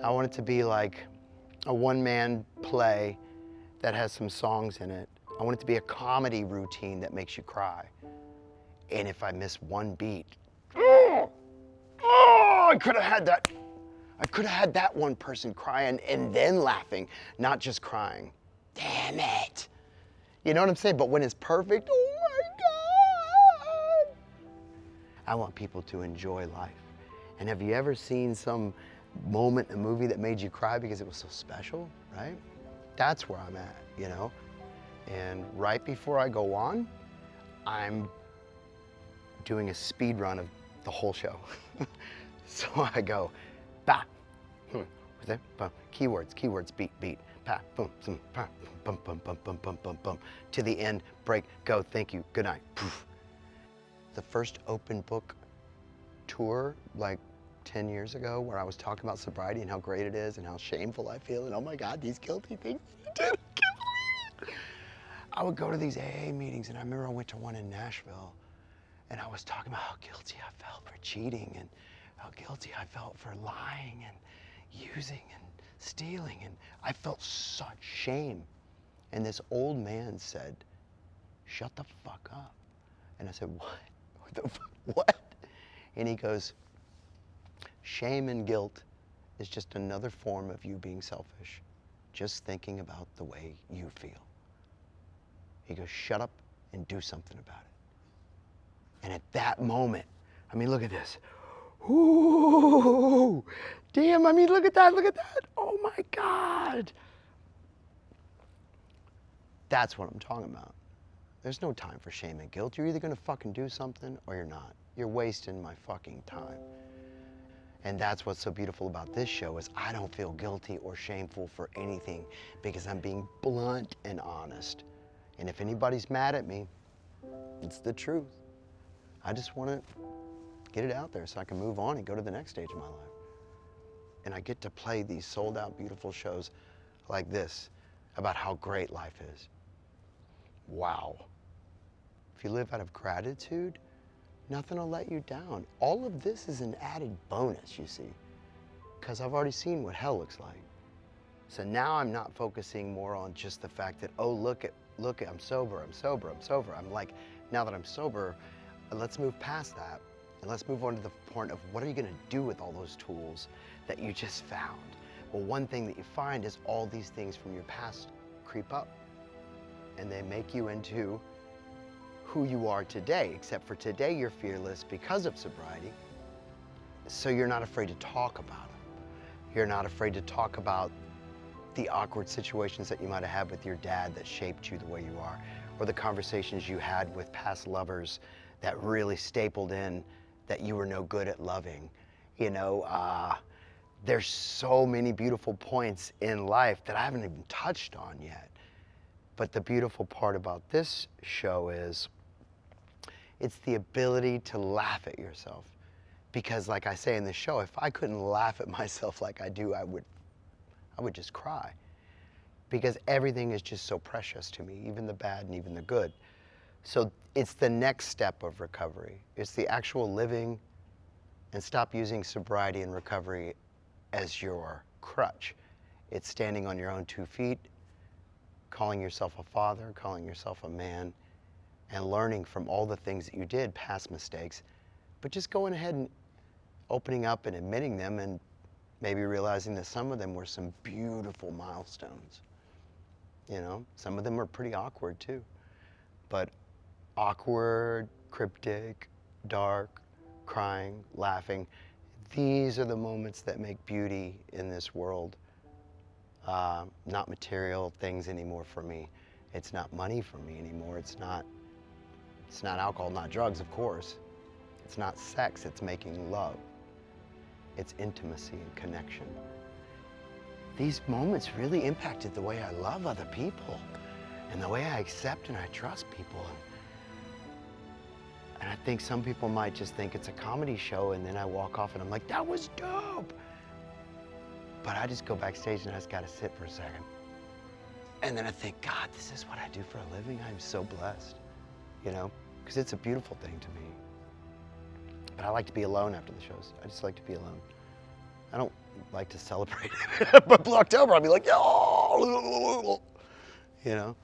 I want it to be like a one-man play that has some songs in it. I want it to be a comedy routine that makes you cry. And if I miss one beat, I could have had that. I could have had that one person crying and then laughing, not just crying. Damn it. You know what I'm saying? But when it's perfect, oh my God. I want people to enjoy life. And have you ever seen some moment in a movie that made you cry because it was so special, right? That's where I'm at, you know? And right before I go on, I'm doing a speed run of the whole show. So I go, ba, keywords, beat, pa, boom, zoom, pa, bum, bum, bum, bum, bum, bum, bum, to the end, break, go, thank you, good night, poof. The first open book tour, like 10 years ago, where I was talking about sobriety and how great it is and how shameful I feel and oh my God, these guilty things I did, I can't believe it. I would go to these AA meetings, and I remember I went to one in Nashville, and I was talking about how guilty I felt for cheating and how guilty I felt for lying and using and stealing, and I felt such shame. And this old man said, shut the fuck up. And I said, what? What the fuck? What? And he goes, shame and guilt is just another form of you being selfish, just thinking about the way you feel. He goes, shut up and do something about it. And at that moment, I mean, look at this. Ooh, damn, I mean, look at that, oh my God. That's what I'm talking about. There's no time for shame and guilt. You're either gonna fucking do something or you're not. You're wasting my fucking time. And that's what's so beautiful about this show is I don't feel guilty or shameful for anything because I'm being blunt and honest. And if anybody's mad at me, it's the truth. I just want to get it out there so I can move on and go to the next stage of my life. And I get to play these sold out beautiful shows like this about how great life is. Wow. If you live out of gratitude, nothing will let you down. All of this is an added bonus, you see, because I've already seen what hell looks like. So now I'm not focusing more on just the fact that, oh, look, I'm sober. I'm like, now that I'm sober, let's move past that and let's move on to the point of what are you gonna do with all those tools that you just found? Well, one thing that you find is all these things from your past creep up and they make you into who you are today, except for today you're fearless because of sobriety. So you're not afraid to talk about them. You're not afraid to talk about the awkward situations that you might have had with your dad that shaped you the way you are, or the conversations you had with past lovers that really stapled in that you were no good at loving. You know, there's so many beautiful points in life that I haven't even touched on yet. But the beautiful part about this show is it's the ability to laugh at yourself. Because like I say in the show, if I couldn't laugh at myself like I do, I would just cry. Because everything is just so precious to me, even the bad and even the good. So it's the next step of recovery. It's the actual living, and stop using sobriety and recovery as your crutch. It's standing on your own 2 feet, calling yourself a father, calling yourself a man, and learning from all the things that you did, past mistakes, but just going ahead and opening up and admitting them and maybe realizing that some of them were some beautiful milestones. You know, some of them were pretty awkward too. But awkward, cryptic, dark, crying, laughing, these are the moments that make beauty in this world. Not material things anymore for me. It's not money for me anymore. It's not alcohol, not drugs, of course. It's not sex, it's making love. It's intimacy and connection. These moments really impacted the way I love other people and the way I accept and I trust people. And I think some people might just think it's a comedy show and then I walk off and I'm like, that was dope. But I just go backstage and I just gotta sit for a second. And then I think, God, this is what I do for a living. I'm so blessed, you know? Because it's a beautiful thing to me. But I like to be alone after the shows. I just like to be alone. I don't like to celebrate it. But Blue October, I'll be like, yo, you know?